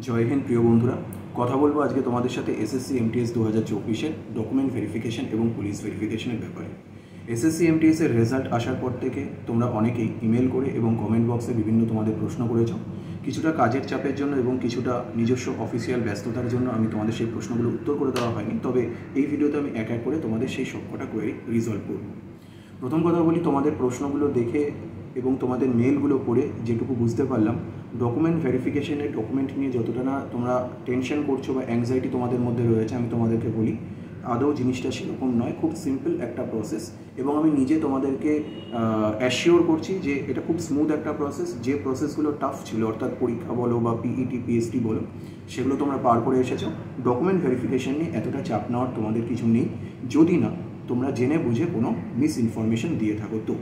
জয় হিন্দ প্রিয় বন্ধুরা, কথা বলবো আজকে তোমাদের সাথে এসএসসি এমটিএস 2024-এর ডকুমেন্ট ভেরিফিকেশন এবং পুলিশ ভেরিফিকেশনের ব্যাপারে। এসএসসি এমটিএস এর রেজাল্ট আসার পর থেকে তোমরা অনেকেই ইমেল করে এবং কমেন্ট বক্সে বিভিন্ন তোমাদের প্রশ্ন করেছো। কিছুটা কাজের চাপের জন্য এবং কিছুটা নিজস্ব অফিসিয়াল ব্যস্ততার জন্য আমি তোমাদের সেই প্রশ্নগুলো উত্তর করে দেওয়া হয়নি, তবে এই ভিডিওতে আমি এক এক করে তোমাদের সেই সবকটা কোয়েরি রিজলভ করব। প্রথম কথা বলি, তোমাদের প্রশ্নগুলো দেখে এবং তোমাদের মেলগুলো পড়ে যেটুকু বুঝতে পারলাম, ডকুমেন্ট ভেরিফিকেশনের ডকুমেন্ট নিয়ে যতটা না তোমরা টেনশন করছো বা অ্যাংজাইটি তোমাদের মধ্যে রয়েছে, আমি তোমাদেরকে বলি আদৌ জিনিসটা সেরকম নয়। খুব সিম্পল একটা প্রসেস এবং আমি নিজে তোমাদেরকে অ্যাসিওর করছি যে এটা খুব স্মুথ একটা প্রসেস। যে প্রসেসগুলো টাফ ছিল, অর্থাৎ পরীক্ষা বলো বা পিইটি পিএসটি বলো, সেগুলো তোমরা পার করে এসেছো। ডকুমেন্ট ভেরিফিকেশন নিয়ে এতটা চাপ নেওয়ার তোমাদের কিছু নেই, যদি না তোমরা জেনে বুঝে কোনো মিস ইনফরমেশন দিয়ে থাকো। তো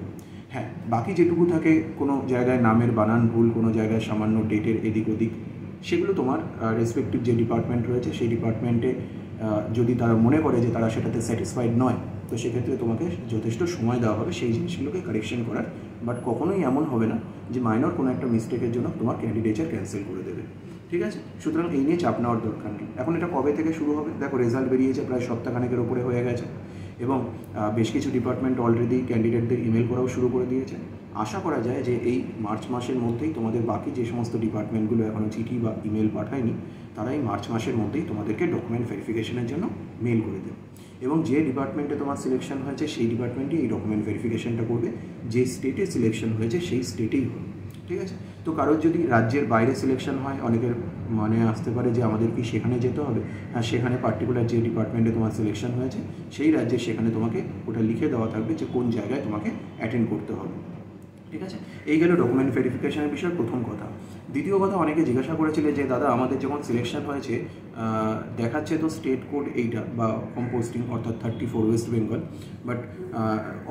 হ্যাঁ, বাকি যেটুকু থাকে, কোনো জায়গায় নামের বানান ভুল, কোনো জায়গায় সামান্য ডেটের এদিক ওদিক, সেগুলো তোমার রেসপেক্টিভ যে ডিপার্টমেন্ট রয়েছে সেই ডিপার্টমেন্টে যদি তারা মনে করে যে তারা সেটাতে স্যাটিসফাইড নয়, তো সেক্ষেত্রে তোমাকে যথেষ্ট সময় দেওয়া হবে সেই জিনিসগুলোকে কারেকশন করার। বাট কখনোই এমন হবে না যে মাইনর কোনো একটা মিস্টেকের জন্য তোমার ক্যান্ডিডেচার ক্যান্সেল করে দেবে, ঠিক আছে? সুতরাং এই নিয়ে চাপ নেওয়ার দরকার নেই। এখন এটা কবে থেকে শুরু হবে? দেখো, রেজাল্ট বেরিয়েছে, প্রায় সপ্তাহখানেকের ওপরে হয়ে গেছে এবং বেশ কিছু ডিপার্টমেন্ট অলরেডি ক্যান্ডিডেটদের ইমেল করাও শুরু করে দিয়েছে। আশা করা যায় যে এই মার্চ মাসের মধ্যেই তোমাদের বাকি যে সমস্ত ডিপার্টমেন্টগুলো এখনও চিঠি বা ইমেল পাঠায়নি, তারা এই মার্চ মাসের মধ্যেই তোমাদেরকে ডকুমেন্ট ভেরিফিকেশনের জন্য মেল করে দেবে এবং যে ডিপার্টমেন্টে তোমার সিলেকশন হয়েছে সেই ডিপার্টমেন্টই এই ডকুমেন্ট ভেরিফিকেশনটা করবে। যে স্টেটে সিলেকশন হয়েছে সেই স্টেটেই হবে, ঠিক আছে? তো কারোর যদি রাজ্যের বাইরে সিলেকশন হয়, অনেকের মনে আসতে পারে যে আমাদের কি সেখানে যেতে হবে। হ্যাঁ, সেখানে পার্টিকুলার যে ডিপার্টমেন্টে তোমার সিলেকশন হয়েছে সেই রাজ্যে সেখানে তোমাকে ওটা লিখে দেওয়া থাকবে যে কোন জায়গায় তোমাকে অ্যাটেন্ড করতে হবে, ঠিক আছে? এই গেল ডকুমেন্ট ভেরিফিকেশনের বিষয়ে প্রথম কথা। দ্বিতীয় কথা, অনেকে জিজ্ঞাসা করেছিল যে দাদা, আমাদের যখন সিলেকশন হয়েছে দেখাচ্ছে তো স্টেট কোড এইটা বা হোম পোস্টিং অর্থাৎ 34 ওয়েস্ট বেঙ্গল, বাট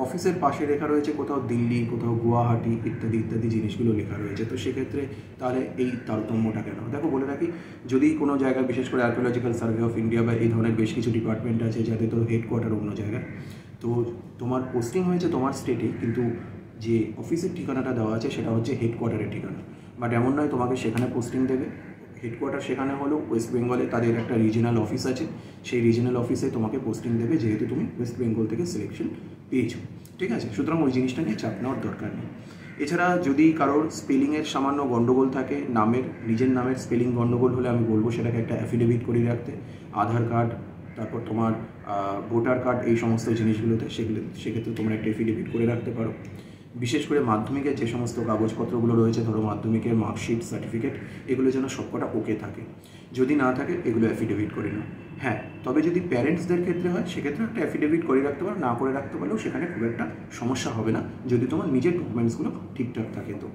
অফিসের পাশে লেখা রয়েছে কোথাও দিল্লি, কোথাও গুয়াহাটি ইত্যাদি ইত্যাদি জিনিসগুলো লেখা রয়েছে। তো সেক্ষেত্রে তাহলে এই তারতম্যটা কেন? দেখো, বলে রাখি, যদি কোনো জায়গায়, বিশেষ করে আর্কিওলজিক্যাল সার্ভে অফ ইন্ডিয়া বা এই ধরনের বেশ কিছু ডিপার্টমেন্ট আছে যাতে তো হেডকোয়ার্টার অন্য জায়গায়, তো তোমার পোস্টিং হয়েছে তোমার স্টেটে, কিন্তু যে অফিসের ঠিকানাটা দেওয়া আছে সেটা হচ্ছে হেডকোয়ার্টারের ঠিকানা। বাট এমন নয় তোমাকে সেখানে পোস্টিং দেবে। হেডকোয়ার্টার সেখানে হলো ওয়েস্ট বেঙ্গলে, তাদের একটা রিজিনাল অফিস আছে, সেই রিজিনাল অফিসে তোমাকে পোস্টিং দেবে, যেহেতু তুমি ওয়েস্ট বেঙ্গল থেকে সিলেকশন পেয়েছো, ঠিক আছে? সুতরাং ওই জিনিসটা নিয়ে চাপ নেওয়ার দরকার নেই। এছাড়া যদি কারোর স্পেলিংয়ের সামান্য গণ্ডগোল থাকে, নিজের নামের স্পেলিং গণ্ডগোল হলে আমি বলবো সেটাকে একটা অ্যাফিডেভিট করে রাখতে। আধার কার্ড, তারপর তোমার ভোটার কার্ড, এই সমস্ত জিনিসগুলোতে সেক্ষেত্রে তোমরা একটা অ্যাফিডেভিট করে রাখতে পারো। বিশেষ করে মাধ্যমিকের যে সমস্ত কাগজপত্রগুলো রয়েছে, ধরো মাধ্যমিকের মার্কশিট, সার্টিফিকেট, এগুলো যেন সবকটা ওকে থাকে। যদি না থাকে এগুলো অ্যাফিডেভিট করে নাও। হ্যাঁ, তবে যদি প্যারেন্টসদের ক্ষেত্রে হয় সেক্ষেত্রে একটা অ্যাফিডেভিট করে রাখতে পারো, না করে রাখতে পারলেও সেখানে খুব একটা সমস্যা হবে না, যদি তোমার নিজের ডকুমেন্টসগুলো ঠিকঠাক থাকে। তো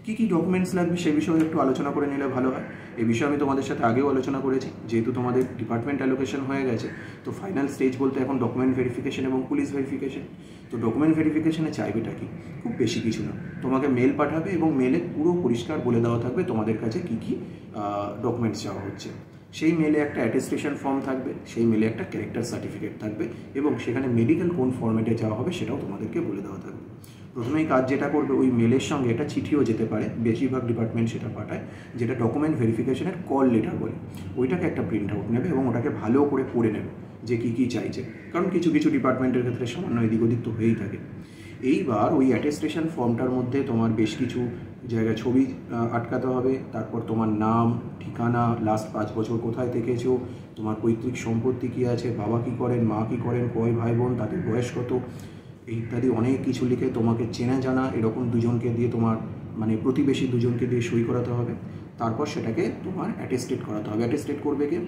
কী কী ডকুমেন্টস লাগবে সে বিষয়ে একটু আলোচনা করে নিলে ভালো হয়। এই বিষয়ে আমি তোমাদের সাথে আগেও আলোচনা করেছি। যেহেতু তোমাদের ডিপার্টমেন্ট অ্যালোকেশন হয়ে গেছে, তো ফাইনাল স্টেজ বলতে এখন ডকুমেন্ট ভেরিফিকেশন এবং পুলিশ ভেরিফিকেশন। তো ডকুমেন্ট ভেরিফিকেশনে চাইবেটা কি? খুব বেশি কিছু না, তোমাকে মেল পাঠাবে এবং মেলে পুরো পরিষ্কার বলে দেওয়া থাকবে তোমাদের কাছে কী কী ডকুমেন্টস চাওয়া হচ্ছে। সেই মেলে একটা অ্যাটেস্টেশন ফর্ম থাকবে, সেই মেলে একটা ক্যারেক্টার সার্টিফিকেট থাকবে এবং সেখানে মেডিকেল কোন ফর্মেটে চাওয়া হবে সেটাও তোমাদেরকে বলে দেওয়া থাকবে। প্রথমেই কাজ যেটা করবে, ওই মেলের সঙ্গে একটা চিঠিও যেতে পারে, বেশিরভাগ ডিপার্টমেন্ট সেটা পাঠায়, যেটা ডকুমেন্ট ভেরিফিকেশনের কল লেটার বলে। ওইটাকে একটা প্রিন্ট আউট নেবে এবং ওটাকে ভালো করে পড়ে নেবে যে কী কী চাইছে, কারণ কিছু কিছু ডিপার্টমেন্টের ক্ষেত্রে সামান্য এদিক ওদিক তো হয়েই থাকে। এইবার ওই অ্যাটেস্টেশন ফর্মটার মধ্যে তোমার বেশ কিছু জায়গায় ছবি আটকাতে হবে, তারপর তোমার নাম, ঠিকানা, লাস্ট 5 বছর কোথায় থেকেছো, তোমার পৈতৃক সম্পত্তি কী আছে, বাবা কী করেন, মা কী করেন, কয় ভাই বোন, তাদের বয়স কত, ইত্যাদি অনেক কিছু লিখে তোমাকে চেনা জানা এরকম দুজনকে দিয়ে, তোমার মানে প্রতিবেশী দুজনকে দিয়ে সই করাতে হবে। তারপর সেটাকে তোমার অ্যাটেস্টেড করাতে হবে। অ্যাটেস্টেড করবে কে?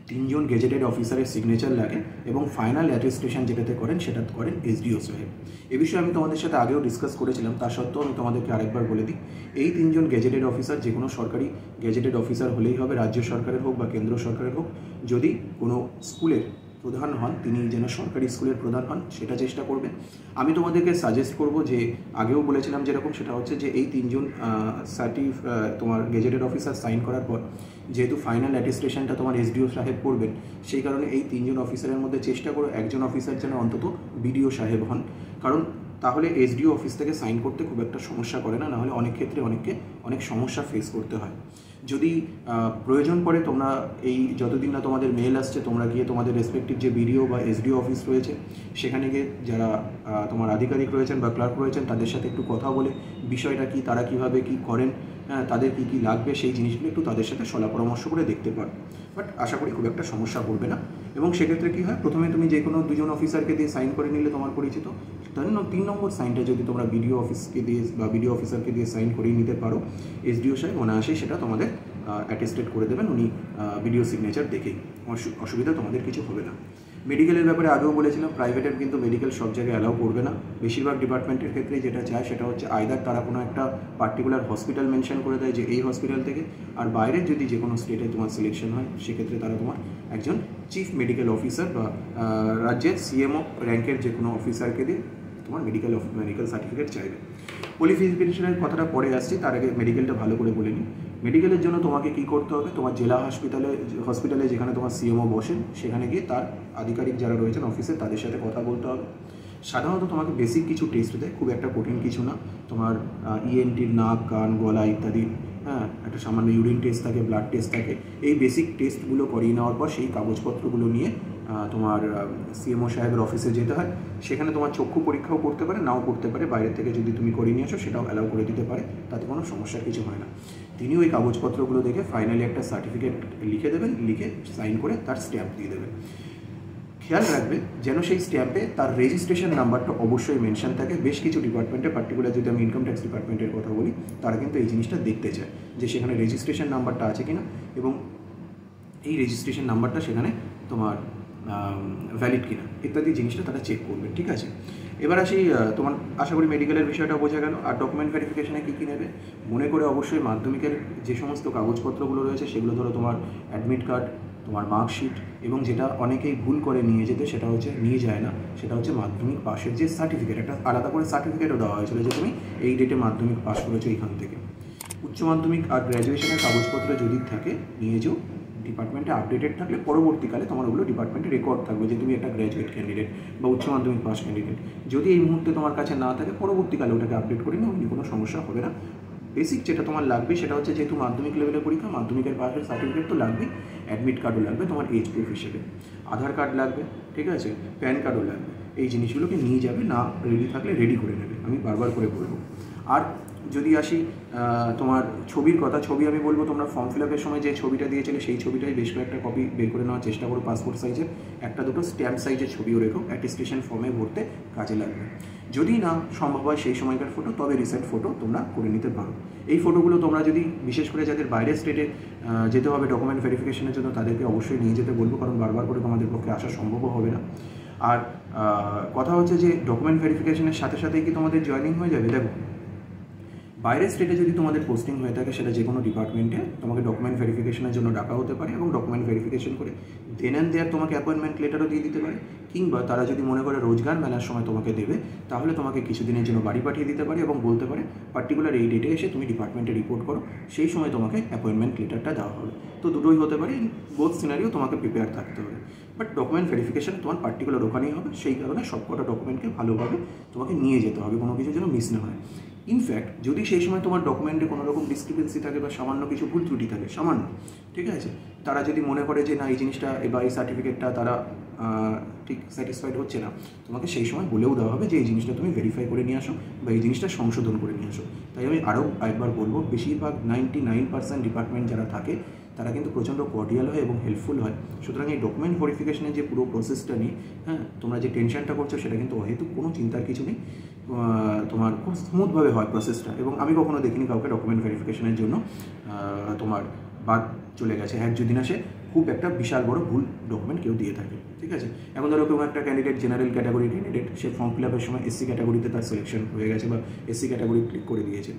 3 জন গেজেটেড অফিসারের সিগনেচার লাগে এবং ফাইনাল অ্যাটেস্টেশন যেটাতে করেন সেটা করেন এসডিও সাহেব। এ বিষয়ে আমি তোমাদের সাথে আগেও ডিসকাস করেছিলাম, তা সত্ত্বেও আমি তোমাদেরকে আরেকবার বলে দিই। এই 3 জন গেজেটেড অফিসার যে কোনো সরকারি গেজেটেড অফিসার হলেই হবে, রাজ্য সরকারের হোক বা কেন্দ্র সরকারের হোক। যদি কোনো স্কুলের প্রধান হন, তিনি যেন সরকারি স্কুলের প্রধান হন সেটা চেষ্টা করবেন। আমি তোমাদেরকে সাজেস্ট করব যে, আগেও বলেছিলাম যেরকম, সেটা হচ্ছে যে এই 3 জন তোমার গেজেটেড অফিসার সাইন করার পর, যেহেতু ফাইনাল অ্যাটেস্টেশনটা তোমার এসডিও সাহেব করবেন, সেই কারণে এই 3 জন অফিসারের মধ্যে চেষ্টা করো একজন অফিসার যেন অন্তত বিডিও সাহেব হন, কারণ তাহলে এসডিও অফিস থেকে সাইন করতে খুব একটা সমস্যা করে না, নাহলে অনেক ক্ষেত্রে অনেক সমস্যা ফেস করতে হয়। যদি প্রয়োজন পড়ে তোমরা এই যতদিন না তোমাদের মেল আসছে তোমরা গিয়ে তোমাদের রেসপেক্টিভ যে বিডিও বা এসডিও অফিস রয়েছে সেখানে গিয়ে যারা তোমার আধিকারিক রয়েছেন বা ক্লার্ক রয়েছেন তাদের সাথে একটু কথা বলে বিষয়টা কি, তারা কিভাবে কি করেন, হ্যাঁ, তাদের কী কী লাগবে সেই জিনিসগুলো একটু তাদের সাথে সলা পরামর্শ করে দেখতে পারো। বাট আশা করি খুব একটা সমস্যা পড়বে না। এবং সেক্ষেত্রে কী হয়, প্রথমে তুমি যে কোনো দুজন অফিসারকে দিয়ে সাইন করে নিলে তোমার পরিচিত, 3 নম্বর সাইনটা যদি তোমরা বিডিও অফিসকে দিয়ে বা বিডিও অফিসারকে দিয়ে সাইন করিয়ে নিতে পারো, এসডিও সাহেব অনায়াসেই সেটা তোমাদের অ্যাটেস্টেড করে দেবেন, উনি ভিডিও সিগনেচার দেখেই, অসুবিধা তোমাদের কিছু হবে না। মেডিকেলের ব্যাপারে আগেও বলেছিলাম, প্রাইভেটের কিন্তু মেডিকেল সব জায়গায় অ্যালাউ করবে না। বেশিরভাগ ডিপার্টমেন্টের ক্ষেত্রে যেটা চায় সেটা হচ্ছে আইদার তারা কোনো একটা পার্টিকুলার হসপিটাল মেনশন করে দেয় যে এই হসপিটাল থেকে, আর বাইরের যদি যে কোনো স্টেটে তোমার সিলেকশন হয় সেক্ষেত্রে তারা তোমার একজন চিফ মেডিকেল অফিসার বা রাজ্যের সিএমও র্যাঙ্কের যে কোনো অফিসারকে দিয়ে তোমার মেডিকেল সার্টিফিকেট চাইবে। কোয়ালিফিকেশনের কথাটা পরে আসছি, তার আগে মেডিকেলটা ভালো করে বলে নিই। মেডিকেলের জন্য তোমাকে কী করতে হবে, তোমার জেলা হসপিটালে যেখানে তোমার সিএমও বসেন সেখানে গিয়ে তার আধিকারিক যারা রয়েছেন অফিসে তাদের সাথে কথা বলতে হবে। সাধারণত তোমাকে বেসিক কিছু টেস্ট দেয়, খুব একটা কঠিন কিছু না। তোমার ইএনটির নাক, কান, গলা ইত্যাদি, হ্যাঁ, একটা সামান্য ইউরিন টেস্ট থাকে, ব্লাড টেস্ট থাকে। এই বেসিক টেস্টগুলো করিয়ে নেওয়ার পর সেই কাগজপত্রগুলো নিয়ে তোমার সিএমও সাহেবের অফিসে যেতে হয়। সেখানে তোমার চক্ষু পরীক্ষাও করতে পারে, নাও করতে পারে, বাইরে থেকে যদি তুমি করিয়ে নিয়ে আসো সেটাও অ্যালাউ করে দিতে পারে, তাতে কোনো সমস্যার কিছু হয় না। তিনি ওই কাগজপত্রগুলো দেখে ফাইনালি একটা সার্টিফিকেট লিখে দেবেন, লিখে সাইন করে তার স্ট্যাম্প দিয়ে দেবেন। খেয়াল রাখবে যেন সেই স্ট্যাম্পে তার রেজিস্ট্রেশন নাম্বারটা অবশ্যই মেনশন থাকে। বেশ কিছু ডিপার্টমেন্টে, পার্টিকুলার যদি আমি ইনকাম ট্যাক্স ডিপার্টমেন্টের কথা বলি, তারা কিন্তু এই জিনিসটা দেখতে চায় যে সেখানে রেজিস্ট্রেশন নাম্বারটা আছে কিনা, এবং এই রেজিস্ট্রেশন নাম্বারটা সেখানে তোমার ভ্যালিড কিনা ইত্যাদি জিনিসটা তারা চেক করবে। ঠিক আছে, এবার আসি তোমার আশা করি মেডিকেলের বিষয়টা বোঝা গেল। আর ডকুমেন্ট ভেরিফিকেশনে কী কী নেবে মনে করে অবশ্যই মাধ্যমিকের যে সমস্ত কাগজপত্রগুলো রয়েছে সেগুলো, ধরো তোমার অ্যাডমিট কার্ড, তোমার মার্কশিট, এবং যেটা অনেকেই ভুল করে নিয়ে যেতে সেটা হচ্ছে নিয়ে যায় না, সেটা হচ্ছে মাধ্যমিক পাশের যে সার্টিফিকেট, একটা আলাদা করে সার্টিফিকেটও দেওয়া হয়েছিল যে তুমি এই ডেটে মাধ্যমিক পাস করেছো এইখান থেকে। উচ্চ মাধ্যমিক আর গ্র্যাজুয়েশনের কাগজপত্র যদি থাকে নিয়ে যাও, ডিপার্টমেন্টে আপডেটেড থাকলে পরবর্তীকালে তোমার ওগুলো ডিপার্টমেন্টে রেকর্ড থাকবে যে তুমি একটা গ্র্যাজুয়েট ক্যান্ডিডেট বা উচ্চ মাধ্যমিক পাস ক্যান্ডিডেট। যদি এই মুহূর্তে তোমার কাছে না থাকে, পরবর্তীকালে ওটাকে আপডেট করে নিও, কোনো সমস্যা হবে না। বেসিক যেটা তোমার লাগবে সেটা হচ্ছে, যেহেতু মাধ্যমিক লেভেলের পরীক্ষা, মাধ্যমিকের পাশের সার্টিফিকেট তো লাগবে, অ্যাডমিট কার্ডও লাগবে তোমার এজ প্রুফ হিসেবে, আধার কার্ড লাগবে, ঠিক আছে, প্যান কার্ডও লাগবে। এই জিনিসগুলোকে নিয়ে যাবে, না রেডি থাকলে রেডি করে নেবে, আমি বারবার করে বলবো। আর যদি আসি তোমার ছবির কথা, ছবি আমি বলবো তোমরা ফর্ম ফিল আপের সময় যে ছবিটা দিয়েছিলে সেই ছবিটাই বেশ কয়েকটা কপি বের করে নেওয়ার চেষ্টা করো, পাসপোর্ট সাইজের, একটা দুটো স্ট্যাম্প সাইজের ছবিও রেখো, অ্যাটেস্টেশন ফর্মে ভরতে কাজে লাগবে। যদি না সম্ভব হয় সেই সময়কার ফটো, তবে রিসেন্ট ফটো তোমরা করে নিতে পারো। এই ফটোগুলো তোমরা যদি, বিশেষ করে যাদের বাইরের স্টেটে যেতে হবে ডকুমেন্ট ভেরিফিকেশনের জন্য, তাদেরকে অবশ্যই নিয়ে যেতে বলবো, কারণ বারবার করে তোমাদের পক্ষে আসা সম্ভবও হবে না। আর কথা হচ্ছে যে ডকুমেন্ট ভেরিফিকেশনের সাথে সাথেই কি তোমাদের জয়েনিং হয়ে যাবে? দেখো, বাইরের স্টেটে যদি তোমাদের পোস্টিং হয়ে থাকে, সেটা যে কোনো ডিপার্টমেন্টে তোমাকে ডকুমেন্ট ভেরিফিকেশনের জন্য ডাকা হতে পারে, এবং ডকুমেন্ট ভেরিফিকেশন করে দেন অ্যান্ড দেয়ার তোমাকে অ্যাপয়েন্টমেন্ট লেটারও দিয়ে দিতে পারে। কিংবা তারা যদি মনে করে রোজগার মেলার সময় তোমাকে দেবে, তাহলে তোমাকে কিছুদিনের জন্য বাড়ি পাঠিয়ে দিতে পারে এবং বলতে পারে পার্টিকুলার এই ডেটে এসে তুমি ডিপার্টমেন্টে রিপোর্ট করো, সেই সময় তোমাকে অ্যাপয়েন্টমেন্ট লেটারটা দেওয়া হবে। তো দুটোই হতে পারে, বোথ সিনারিও তোমাকে প্রিপেয়ার থাকতে হবে। বাট ডকুমেন্ট ভেরিফিকেশন তোমার পার্টিকুলার ওখানেই হবে, সেই কারণে সবকটা ডকুমেন্টকে ভালোভাবে তোমাকে নিয়ে যেতে হবে, কোনো কিছু যেন মিস না হয়। ইনফ্যাক্ট যদি সেই সময় তোমার ডকুমেন্টে কোনো রকম ডিসক্রিপেন্সি থাকে বা সামান্য কিছু ভুল ত্রুটি থাকে, সামান্য, ঠিক আছে, তারা যদি মনে করে যে না এই জিনিসটা বা এই সার্টিফিকেটটা তারা ঠিক স্যাটিসফাইড হচ্ছে না, তোমাকে সেই সময় বলেও দেওয়া হবে যে এই জিনিসটা তুমি ভেরিফাই করে নিয়ে আসো বা এই জিনিসটা সংশোধন করে নিয়ে আসো। তাই আমি আরও একবার বলবো, বেশিরভাগ 99% ডিপার্টমেন্ট যারা থাকে তারা কিন্তু প্রচণ্ড কর্ডিয়াল হয় এবং হেল্পফুল হয়। সুতরাং এই ডকুমেন্ট ভেরিফিকেশনের যে পুরো প্রসেসটা নিয়ে, হ্যাঁ, তোমরা যে টেনশনটা করছো সেটা কিন্তু অহেতুক, কোনো চিন্তার কিছু নেই। তোমার খুব স্মুথভাবে হয় প্রসেসটা, এবং আমি কখনো দেখিনি কাউকে ডকুমেন্ট ভেরিফিকেশনের জন্য তোমার বাদ চলে গেছে, হ্যাঁ, যদি না সে খুব একটা বিশাল বড় ভুল ডকুমেন্ট কেউ দিয়ে থাকে। ঠিক আছে, এখন ধরো কেউ একটা ক্যান্ডিডেট, জেনারেল ক্যাটাগরির ক্যান্ডিডেট, সে ফর্ম ফিল আপের সময় এসসি ক্যাটাগরিতে তার সিলেকশন হয়ে গেছে বা এসসি ক্যাটাগরি ক্লিক করে দিয়েছে,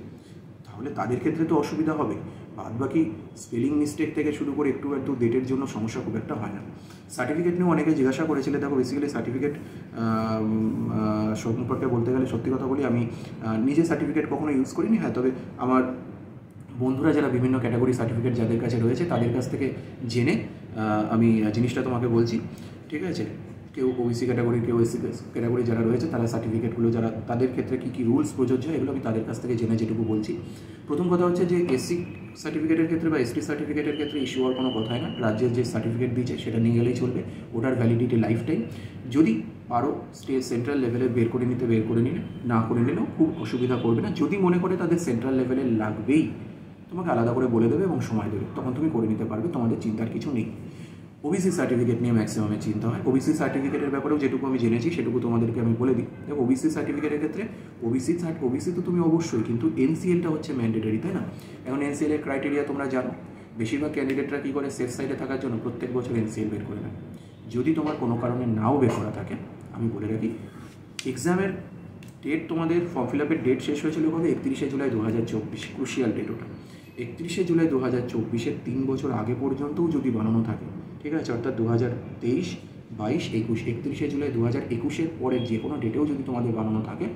তাহলে তাদের ক্ষেত্রে তো অসুবিধা হবে। বাদ বাকি স্পেলিং মিস্টেক থেকে শুরু করে একটু ডেটের জন্য সমস্যা খুব একটা হয় না। সার্টিফিকেট নিয়েও অনেকে জিজ্ঞাসা করেছিল। দেখো, বেসিক্যালি সার্টিফিকেট সম্পর্কে বলতে গেলে সত্যি কথা বলি, আমি নিজে সার্টিফিকেট কখনো ইউজ করিনি। হ্যাঁ, তবে আমার বন্ধুরা যারা বিভিন্ন ক্যাটাগরি সার্টিফিকেট যাদের কাছে রয়েছে তাদের কাছ থেকে জেনে আমি জিনিসটা তোমাকে বলছি। ঠিক আছে, কেউ ওবিসি ক্যাটাগরি, কেউ এসসি ক্যাটাগরি যারা রয়েছে তারা সার্টিফিকেটগুলো যারা তাদের ক্ষেত্রে কী কী রুলস প্রযোজ্য হয় এগুলো আমি তাদের কাছ থেকে জেনে যেটুকু বলছি। প্রথম কথা হচ্ছে যে এসসি সার্টিফিকেটের ক্ষেত্রে বা এসটি সার্টিফিকেটের ক্ষেত্রে ইস্যু হওয়ার কোনো কথাই না। রাজ্যের যে সার্টিফিকেট দিয়েছে সেটা নিয়ে গেলেই চলবে, ওটার ভ্যালিডিটি লাইফ টাইম। যদি পারো সেন্ট্রাল লেভেলে বের করে নিলে, না করে নিলেও খুব অসুবিধা করবে না। যদি মনে করে তাদের সেন্ট্রাল লেভেলে লাগবেই, তোমাকে আলাদা করে বলে দেবে এবং সময় দেবে, তখন তুমি করে নিতে পারবে, তোমাদের চিন্তার কিছু নেই। ওবিসি সার্টিফিকেট নিয়ে ম্যাক্সিমামের চিন্তা হয়। ওবিসি সার্টিফিকেটের ব্যাপারেও যেটুকু আমি জেনেছি সেটুকু তোমাদেরকে আমি বলে দিই। দেখো, ওবিসি সার্টিফিকেটের ক্ষেত্রে ওবিসি তো তুমি অবশ্যই, কিন্তু এনসিএলটা হচ্ছে ম্যান্ডেটরি, তাই না? এখন এনসিএল এর ক্রাইটেরিয়া তোমরা জানো। বেশিরভাগ ক্যান্ডিডেটরা কী করে, সেফ সাইডে থাকার জন্য প্রত্যেক বছর এনসিএল বের করে নেয়। যদি তোমার কোনো কারণে নাও বের করা থাকে, আমি বলে রাখি, এক্সামের ডেট, তোমাদের ফর্ম ফিল আপের ডেট শেষ হয়েছিল কবে? 31শে জুলাই 2024, ক্রুশিয়াল ডেট ওটা। 31শে জুলাই 2024-এর 3 বছর আগে পর্যন্তও যদি বানানো থাকে, ঠিক আছে, অর্থাৎ 2023, 22, 21, 31শে জুলাই 2021-এর পরের যে কোনো ডেটেও যদি তোমাদের বানানো থাকে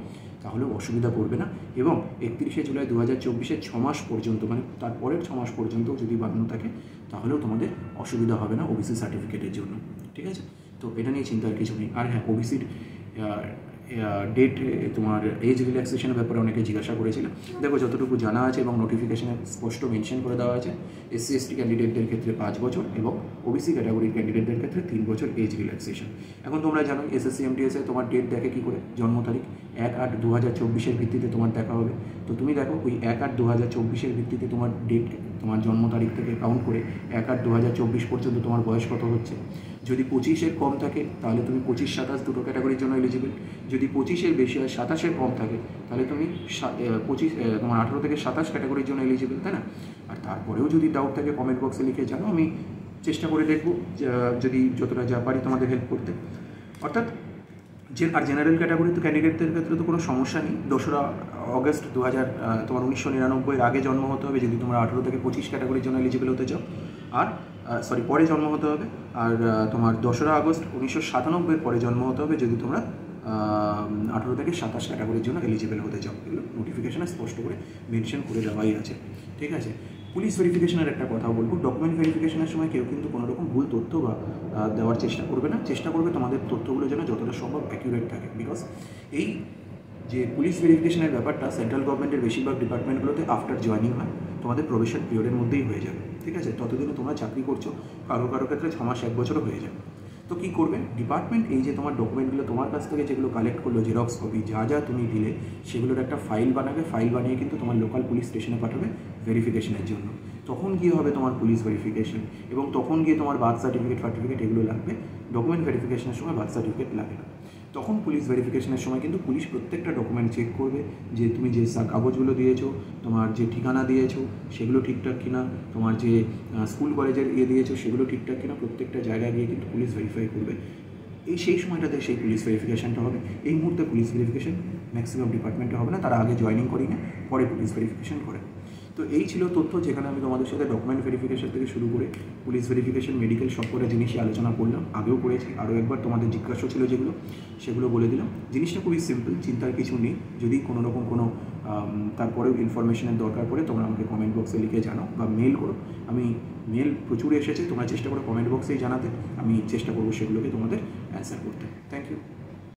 তাহলেও অসুবিধা করবে না। এবং 31শে জুলাই 2024-এর 6 মাস পর্যন্ত, মানে তারপরের 6 মাস পর্যন্তও যদি বানানো থাকে তাহলেও তোমাদের অসুবিধা হবে না ওবিসি সার্টিফিকেটের জন্য, ঠিক আছে? তো এটা নিয়ে চিন্তার কিছু নেই। আর হ্যাঁ, ওবিসির ডেট, তোমার এজ রিল্যাক্সেশনের ব্যাপারে অনেকে জিজ্ঞাসা করেছিল। দেখো, যতটুকু জানা আছে এবং নোটিফিকেশনে স্পষ্ট মেনশন করে দেওয়া আছে, এসসি এসটি ক্যান্ডিডেটদের ক্ষেত্রে 5 বছর এবং ওবিসি ক্যাটাগরির ক্যান্ডিডেটদের ক্ষেত্রে 3 বছর এজ রিল্যাক্সেশন। এখন তোমরা জানো এসএসসি এমটিএসে তোমার ডেট দেখে কী করে, জন্ম তারিখ 1/8/2024-এর ভিত্তিতে তোমার দেখা হবে। তো তুমি দেখো, ওই 1/8/2024-এর ভিত্তিতে তোমার ডেট, তোমার জন্ম তারিখ থেকে কাউন্ট করে 1/8/2024 পর্যন্ত তোমার বয়স কত হচ্ছে। যদি 25-এর কম থাকে তাহলে তুমি 25-27 দুটো ক্যাটাগরির জন্য এলিজিবল। যদি 25-এর বেশি হয়, 27-এর কম থাকে, তাহলে তুমি 18 থেকে 27 ক্যাটাগরির জন্য এলিজিবল, তাই না? আর তারপরেও যদি ডাউট থাকে কমেন্ট বক্সে লিখে জানো, আমি চেষ্টা করে দেখবো যদি যতটা যা পারি তোমাদের হেল্প করতে। অর্থাৎ আর জেনারেল ক্যাটাগরি তো ক্যান্ডিডেটদের ক্ষেত্রে তো কোনো সমস্যা নেই। 2রা অগস্ট 1999-এর আগে জন্ম হতে হবে যদি তোমরা 18 থেকে 25 ক্যাটাগরির জন্য এলিজিবল হতে চাও। আর পরে জন্ম হতে হবে। আর তোমার 2রা আগস্ট 1997-এর পরে জন্ম হতে হবে যদি তোমরা 18 থেকে 27 ক্যাটাগরির জন্য এলিজিবল হতে চাও। এগুলো নোটিফিকেশনে স্পষ্ট করে মেনশন করে দেওয়াই আছে, ঠিক আছে? পুলিশ ভেরিফিকেশনের একটা কথা বলবো। ডকুমেন্ট ভেরিফিকেশনের সময় কেউ কিন্তু কোনো রকম ভুল তথ্য বা দেওয়ার চেষ্টা করবে না। চেষ্টা করবে তোমাদের তথ্যগুলো যেন যতটা সম্ভব অ্যাকিউরেট থাকে। বিকজ এই যে পুলিশ ভেরিফিকেশনের ব্যাপারটা সেন্ট্রাল গভর্নমেন্টের বেশিরভাগ ডিপার্টমেন্টগুলোতে আফটার জয়েনিং হয়, তোমাদের প্রবেশন পিরিয়ডের মধ্যেই হয়ে যাবে, ঠিক আছে? ততদিনে তোমরা চাকরি করছো, কারো ক্ষেত্রে 6 মাস 1 বছরও হয়ে যাবে। তো কী করবে ডিপার্টমেন্ট, এই যে তোমার ডকুমেন্টগুলো তোমার কাছ থেকে যেগুলো কালেক্ট করলো, জেরক্স কপি যা তুমি দিলে, সেগুলোর একটা ফাইল বানাবে। ফাইল বানিয়ে কিন্তু তোমার লোকাল পুলিশ স্টেশনে পাঠাবে ভেরিফিকেশনের জন্য। তখন গিয়ে হবে তোমার পুলিশ ভেরিফিকেশন, এবং তখন গিয়ে তোমার বার্থ সার্টিফিকেট এগুলো লাগবে। ডকুমেন্ট ভেরিফিকেশনের সময় বার্থ সার্টিফিকেট লাগে না। তখন পুলিশ ভেরিফিকেশনের সময় কিন্তু পুলিশ প্রত্যেকটা ডকুমেন্ট চেক করবে যে তুমি যে কাগজগুলো দিয়েছো, তোমার যে ঠিকানা দিয়েছো সেগুলো ঠিকঠাক কিনা, তোমার যে স্কুল কলেজের দিয়েছো সেগুলো ঠিকঠাক কিনা, প্রত্যেকটা জায়গায় গিয়ে কিন্তু পুলিশ ভেরিফাই করবে। সেই সময়টাতে সেই পুলিশ ভেরিফিকেশনটা হবে। এই মুহূর্তে পুলিশ ভেরিফিকেশন ম্যাক্সিমাম ডিপার্টমেন্টে হবে না, তারা আগে জয়েনিং করি না, পরে পুলিশ ভেরিফিকেশন করে। তো এই ছিল তথ্য, যেখানে আমি তোমাদের সাথে ডকুমেন্ট ভেরিফিকেশন থেকে শুরু করে পুলিশ ভেরিফিকেশন, মেডিকেল সব কটা জিনিসই আলোচনা করলাম। আগেও করেছি, আরও একবার তোমাদের জিজ্ঞাসা ছিল যেগুলো, সেগুলো বলে দিলাম। জিনিসটা খুবই সিম্পল, চিন্তার কিছু নেই। যদি কোনো রকম কোনো তারপরেও ইনফরমেশনের দরকার পড়ে তোমরা আমাকে কমেন্ট বক্সে লিখে জানাও বা মেল করো। আমি মেল প্রচুর এসেছে, তোমরা চেষ্টা করো কমেন্ট বক্সেই জানাতে, আমি চেষ্টা করবো সেগুলোকে তোমাদের অ্যান্সার করতে। Thank you.